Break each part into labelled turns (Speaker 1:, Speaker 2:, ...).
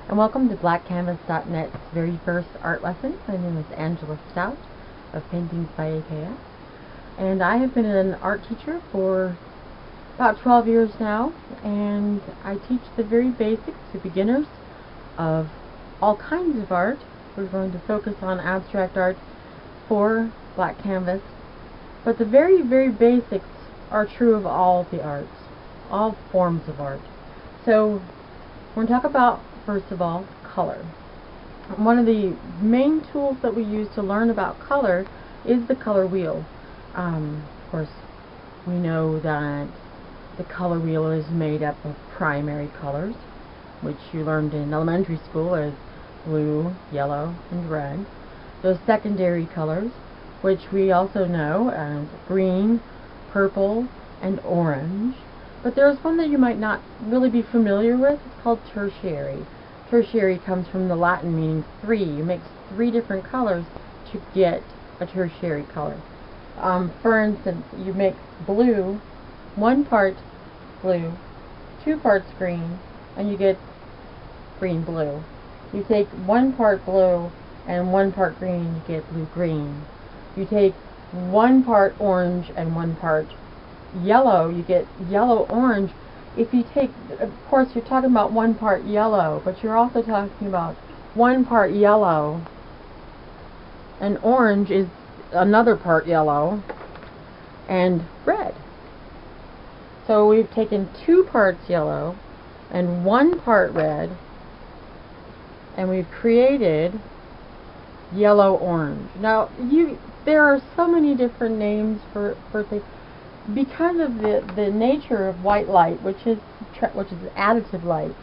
Speaker 1: and welcome to BlackCanvas.net's very first art lesson. My name is Angela Stout of Paintings by AKS, and I have been an art teacher for about 12 years now, and I teach the very basics to beginners of all kinds of art. We're going to focus on abstract art for black canvas, but the very, very basics are true of all the arts, all forms of art. So we're going to talk about, first of all, color. One of the main tools that we use to learn about color is the color wheel. Of course, we know that the color wheel is made up of primary colors, which you learned in elementary school as blue, yellow, and red. Those secondary colors, which we also know as green, purple, and orange. But there's one that you might not really be familiar with. It's called tertiary. Tertiary comes from the Latin meaning three. You mix three different colors to get a tertiary color. For instance, you mix blue, 1 part blue, 2 parts green, and you get green-blue. You take 1 part blue and 1 part green, you get blue-green. You take 1 part orange and 1 part yellow, you get yellow-orange. If you take, of course, you're talking about 1 part yellow, but you're also talking about 1 part yellow, and orange is another part yellow, and red. So we've taken 2 parts yellow and 1 part red, and we've created yellow-orange. Now, there are so many different names for things. Because of the nature of white light, which is additive light,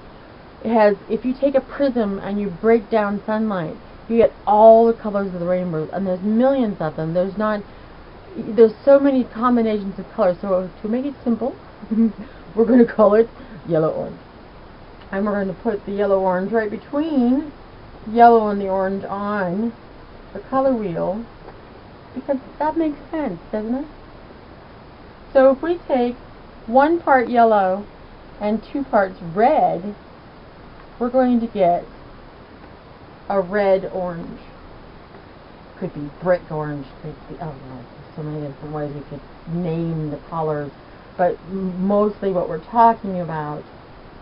Speaker 1: if you take a prism and you break down sunlight, you get all the colors of the rainbow, and there's millions of them. There's so many combinations of colors. So to make it simple, we're going to call it yellow-orange, and we're going to put the yellow-orange right between yellow and the orange on the color wheel, because that makes sense, doesn't it? So if we take 1 part yellow and 2 parts red, we're going to get a red-orange. Could be brick orange, could be, oh no, so many different ways we could name the colors, but mostly what we're talking about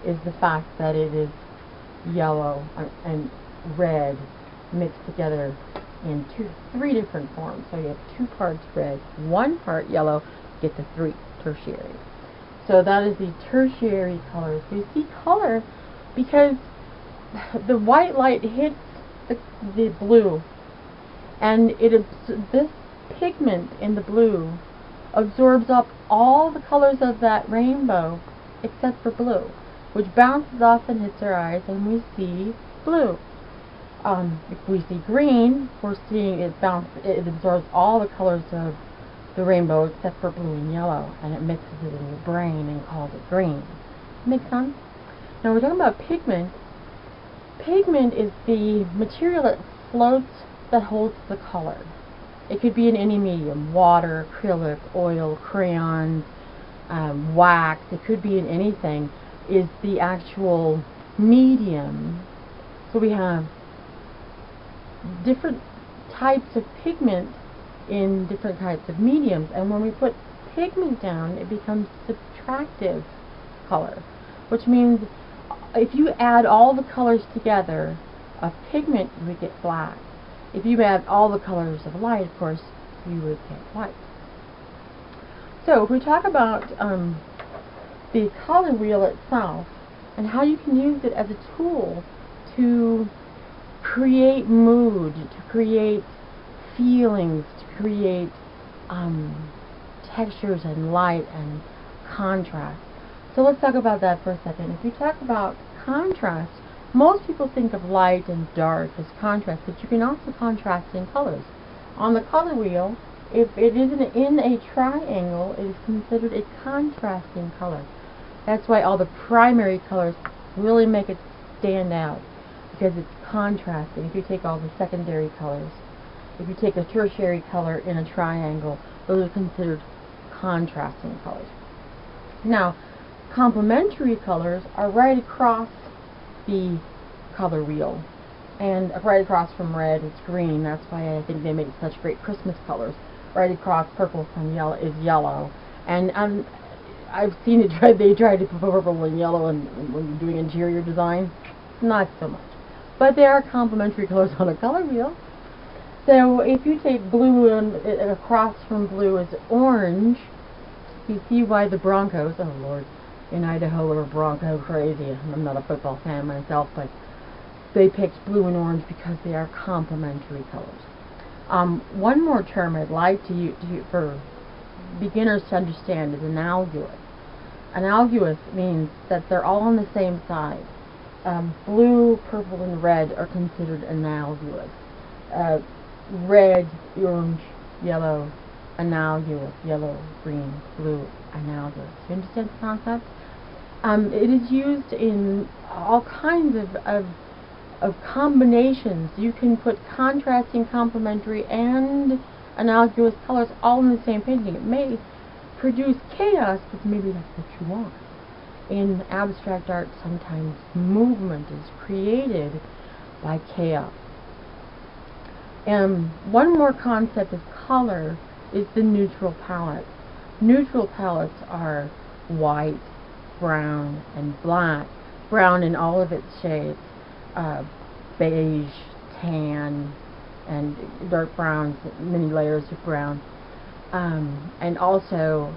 Speaker 1: is the fact that it is yellow and red mixed together in three different forms. So you have 2 parts red, 1 part yellow, get the 3 tertiary. So that is the tertiary colors. You see color because the white light hits the blue, and this pigment in the blue absorbs up all the colors of that rainbow except for blue, which bounces off and hits our eyes, and we see blue. If we see green, we're seeing it absorbs all the colors of the rainbow except for blue and yellow, and it mixes it in your brain and calls it green. Make sense? Now we're talking about pigment. Pigment is the material that floats, that holds the color. It could be in any medium: water, acrylic, oil, crayons, wax. It could be in anything. Is the actual medium. So we have different types of pigment in different types of mediums, and when we put pigment down, it becomes subtractive color, which means if you add all the colors together of pigment, you would get black. If you add all the colors of light, of course, you would get white. So if we talk about the color wheel itself and how you can use it as a tool to create mood, to create feelings, to create textures and light and contrast. So let's talk about that for a second. If you talk about contrast, most people think of light and dark as contrast, but you can also contrast in colors. On the color wheel, if it isn't in a triangle, it is considered a contrasting color. That's why all the primary colors really make it stand out, because it's contrasting. If you take all the secondary colors, if you take a tertiary color in a triangle, those are considered contrasting colors. Now, complementary colors are right across the color wheel. And right across from red is green. That's why I think they make such great Christmas colors. Right across purple from yellow is yellow. And I've seen it they tried to put purple and yellow when you're doing interior design. Not so much. But they are complementary colors on a color wheel. So if you take blue and across from blue is orange, you see why the Broncos, oh Lord, in Idaho are Bronco crazy. I'm not a football fan myself, but they picked blue and orange because they are complementary colors. One more term I'd like to use for beginners to understand is analogous. Analogous means that they're all on the same side. Blue, purple, and red are considered analogous. Red, orange, yellow, analogous. Yellow, green, blue, analogous. You understand the concept? It is used in all kinds of combinations. You can put contrasting, complementary, and analogous colors all in the same painting. It may produce chaos, but maybe that's what you want. In abstract art, sometimes movement is created by chaos. One more concept of color is the neutral palette. Neutral palettes are white, brown, and black. Brown in all of its shades. Beige, tan, and dark browns, many layers of brown. And also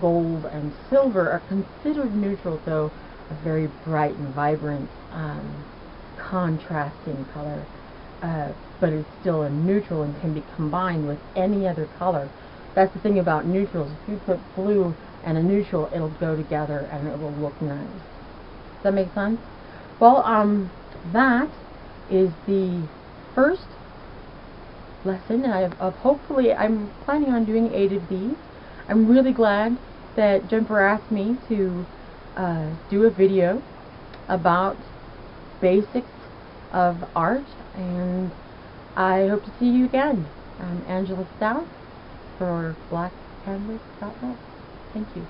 Speaker 1: gold and silver are considered neutral, though a very bright and vibrant contrasting color. But it's still a neutral and can be combined with any other color. That's the thing about neutrals. If you put blue and a neutral, it'll go together and it will look nice. Does that make sense? Well, that is the first lesson, and hopefully I'm planning on doing 8 of these. I'm really glad that Jumper asked me to do a video about basics of art, and I hope to see you again. I'm Angela Stout for BlackCanvas.net. Thank you.